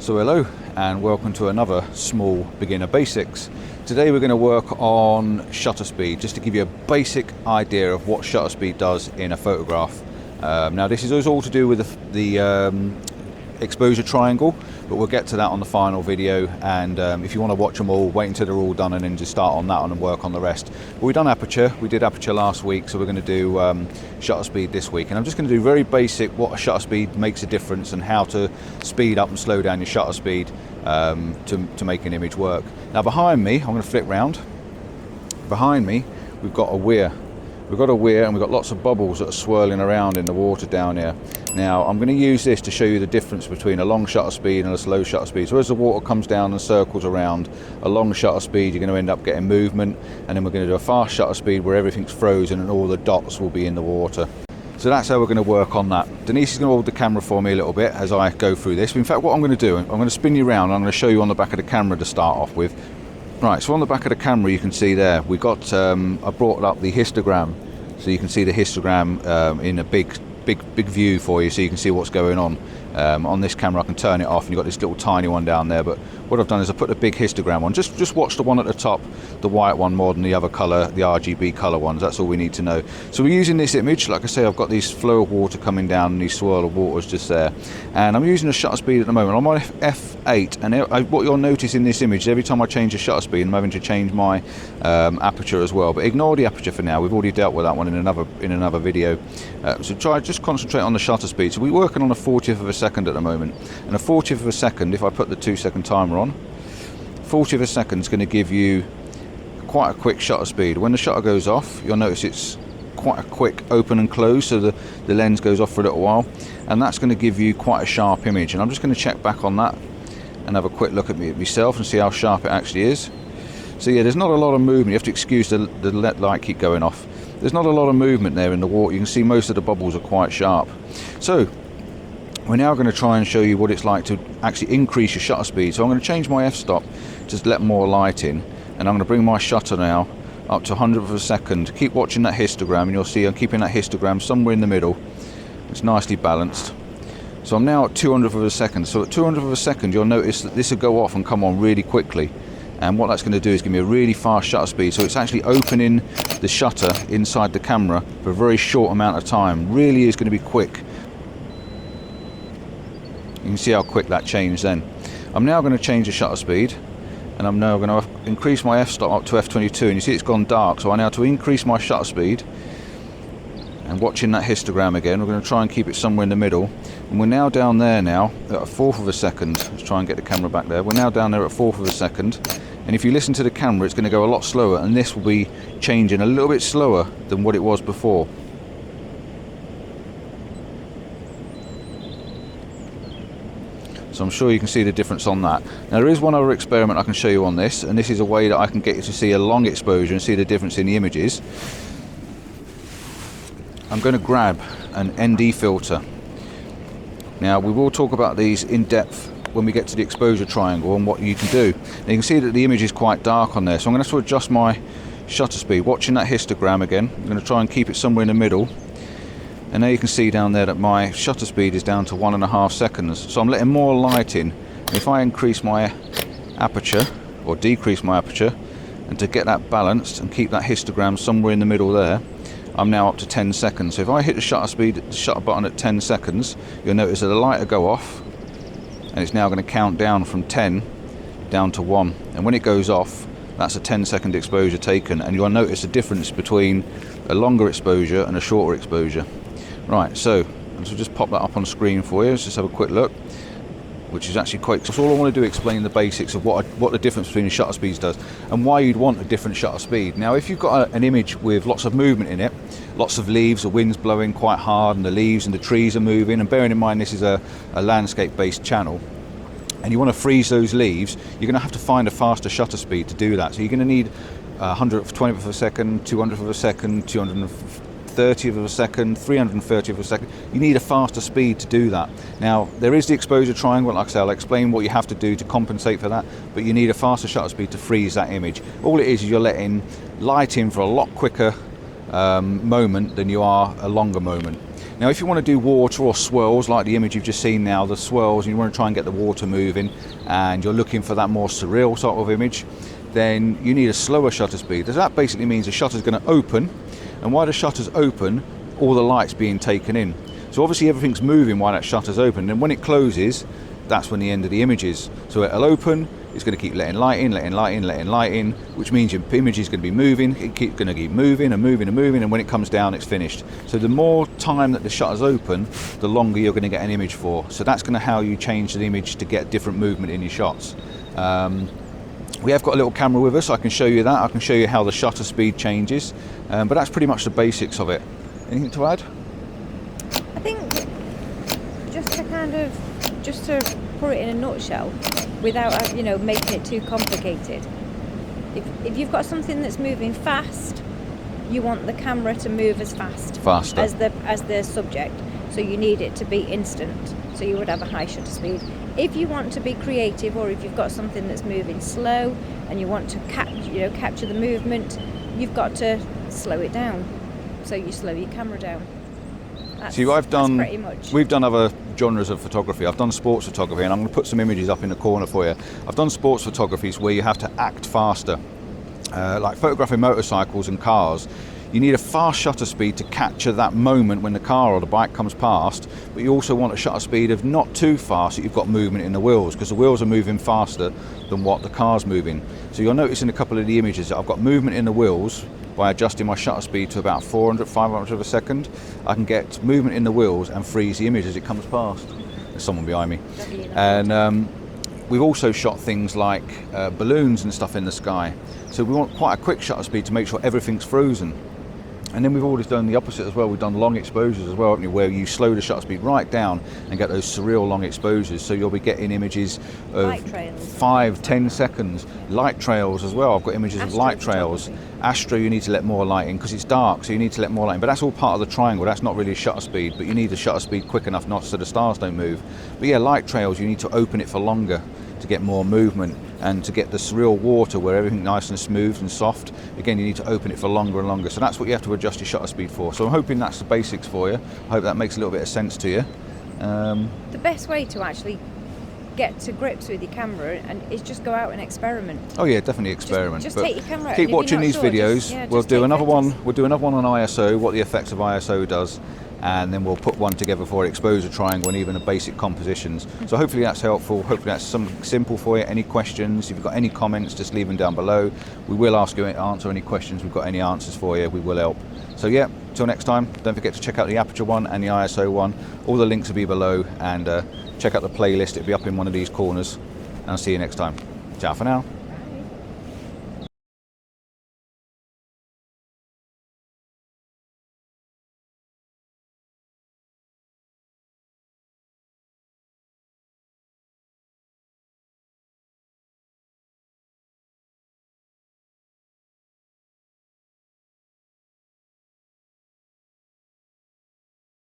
So hello and welcome to another small beginner basics. Today we're going to work on shutter speed, just to give you a basic idea of what shutter speed does in a photograph. Now this is all to do with the exposure triangle, but we'll get to that on the final video, and if you want to watch them all, wait until they're all done and then just start on that one and work on the rest. But we've done Aperture, we did Aperture last week, so we're going to do shutter speed this week, and I'm just going to do very basic what a shutter speed makes a difference and how to speed up and slow down your shutter speed to make an image work. Now behind me, I'm going to flip round, behind me we've got a weir. We've got a weir and we've got lots of bubbles that are swirling around in the water down here. Now I'm going to use this to show you the difference between a long shutter speed and a slow shutter speed. So as the water comes down and circles around, a long shutter speed you're going to end up getting movement, and then we're going to do a fast shutter speed where everything's frozen and all the dots will be in the water. So that's how we're going to work on that. Denise is going to hold the camera for me a little bit as I go through this. In fact, what I'm going to do, I'm going to spin you around and I'm going to show you on the back of the camera to start off with. Right, so on the back of the camera you can see there, we got, I brought up the histogram, so you can see the histogram in a big view for you, so you can see what's going on. On this camera I can turn it off and you've got this little tiny one down there, but what I've done is I put a big histogram on. Just watch the one at the top, the white one, more than the other colour, the RGB colour ones. That's all we need to know. So we're using this image, like I say, I've got these flow of water coming down and these swirl of waters just there, and I'm using a shutter speed at the moment. I'm on f8, and what you'll notice in this image, every time I change the shutter speed I'm having to change my aperture as well, but ignore the aperture for now, we've already dealt with that one in another video. So just concentrate on the shutter speed. So we're working on a 40th of a second at the moment, and a 40th of a second, if I put the 2-second timer on, 40th of a second is going to give you quite a quick shutter speed. When the shutter goes off, you'll notice it's quite a quick open and close, so the lens goes off for a little while, and that's going to give you quite a sharp image. And I'm just going to check back on that and have a quick look at myself and see how sharp it actually is. So yeah, there's not a lot of movement. You have to excuse the light keep going off. There's not a lot of movement there in the water. You can see most of the bubbles are quite sharp. So we're now going to try and show you what it's like to actually increase your shutter speed. So I'm going to change my f-stop, just let more light in, and I'm going to bring my shutter now up to 100th of a second. Keep watching that histogram and you'll see I'm keeping that histogram somewhere in the middle. It's nicely balanced. So I'm now at 200th of a second. So at 200th of a second you'll notice that this will go off and come on really quickly. And what that's going to do is give me a really fast shutter speed. So it's actually opening the shutter inside the camera for a very short amount of time. Really is going to be quick. You can see how quick that changed then. I'm now going to change the shutter speed, and I'm now going to increase my f-stop up to f22, and you see it's gone dark. So I now have to increase my shutter speed, and watching that histogram again, we're going to try and keep it somewhere in the middle, and we're now down there now at a 1/4 of a second. Let's try and get the camera back there. We're now down there at 1/4 of a second, and if you listen to the camera it's going to go a lot slower, and this will be changing a little bit slower than what it was before. So I'm sure you can see the difference on that. Now there is one other experiment I can show you on this, and this is a way that I can get you to see a long exposure and see the difference in the images. I'm going to grab an ND filter. Now we will talk about these in depth when we get to the exposure triangle and what you can do. Now you can see that the image is quite dark on there, so I'm going to have to adjust my shutter speed. Watching that histogram again, I'm going to try and keep it somewhere in the middle. And now you can see down there that my shutter speed is down to 1.5 seconds. So I'm letting more light in. And if I increase my aperture or decrease my aperture, and to get that balanced and keep that histogram somewhere in the middle there, I'm now up to 10 seconds. So if I hit the shutter button at 10 seconds, you'll notice that the light will go off, and it's now going to count down from 10 down to 1. And when it goes off, that's a 10-second exposure taken, and you'll notice a difference between a longer exposure and a shorter exposure. Right, so just pop that up on screen for you. Let's just have a quick look, which is actually quite. So all I want to do is explain the basics of what the difference between the shutter speeds does and why you'd want a different shutter speed. Now, if you've got an image with lots of movement in it, lots of leaves, the wind's blowing quite hard, and the leaves and the trees are moving, and bearing in mind this is a landscape-based channel, and you want to freeze those leaves, you're going to have to find a faster shutter speed to do that. So you're going to need 120th of a second, 200th of a second, 230th of a second, 330th of a second. You need a faster speed to do that. Now there is the exposure triangle, like I say, I'll explain what you have to do to compensate for that, but you need a faster shutter speed to freeze that image. All it is you're letting light in for a lot quicker moment than you are a longer moment. Now if you want to do water or swirls like the image you've just seen now, the swirls, and you want to try and get the water moving and you're looking for that more surreal sort of image, then you need a slower shutter speed. That basically means the shutter's going to open, and while the shutter's open, all the light's being taken in. So obviously everything's moving while that shutter's open, and when it closes, that's when the end of the image is. So it'll open, it's going to keep letting light in, letting light in, letting light in, which means your image is going to be moving, it's going to keep moving and moving and moving, and when it comes down, it's finished. So the more time that the shutter's open, the longer you're going to get an image for. So that's going to how you change the image to get different movement in your shots. We have got a little camera with us, I can show you that. I can show you how the shutter speed changes, but that's pretty much the basics of it. Anything to add? I think just to put it in a nutshell, without making it too complicated. If you've got something that's moving fast, you want the camera to move as faster as the subject. So you need it to be instant. So you would have a high shutter speed. If you want to be creative, or if you've got something that's moving slow and you want to capture the movement, you've got to slow it down. So you slow your camera down. See, we've done other genres of photography. I've done sports photography, and I'm going to put some images up in the corner for you. I've done sports photographies where you have to act faster, like photographing motorcycles and cars. You need a fast shutter speed to capture that moment when the car or the bike comes past, but you also want a shutter speed of not too fast that you've got movement in the wheels, because the wheels are moving faster than what the car's moving. So you'll notice in a couple of the images that I've got movement in the wheels. By adjusting my shutter speed to about 400, 500 of a second, I can get movement in the wheels and freeze the image as it comes past. There's someone behind me. And we've also shot things like balloons and stuff in the sky. So we want quite a quick shutter speed to make sure everything's frozen. And then we've always done the opposite as well. We've done long exposures as well, haven't we, where you slow the shutter speed right down and get those surreal long exposures. So you'll be getting images of 5-10 seconds. Light trails as well. I've got images of light trails. Astro, you need to let more light in because it's dark, so you need to let more light in. But that's all part of the triangle. That's not really a shutter speed, but you need the shutter speed quick enough not so the stars don't move. But yeah, light trails, you need to open it for longer to get more movement, and to get the surreal water where everything nice and smooth and soft, again you need to open it for longer and longer. So that's what you have to adjust your shutter speed for. So I'm hoping that's the basics for you. I hope that makes a little bit of sense to you. The best way to actually get to grips with your camera is just go out and experiment. Oh yeah, definitely experiment. Just take your camera out. Keep watching these videos. We'll do another one on ISO, what the effects of ISO does, and then we'll put one together for exposure triangle and even the basic compositions. So hopefully that's helpful. Hopefully that's something simple for you. Any questions, if you've got any comments, just leave them down below. We will answer any questions. We've got any answers for you, we will help. So yeah, till next time, don't forget to check out the Aperture one and the ISO one. All the links will be below, and check out the playlist. It'll be up in one of these corners, and I'll see you next time. Ciao for now.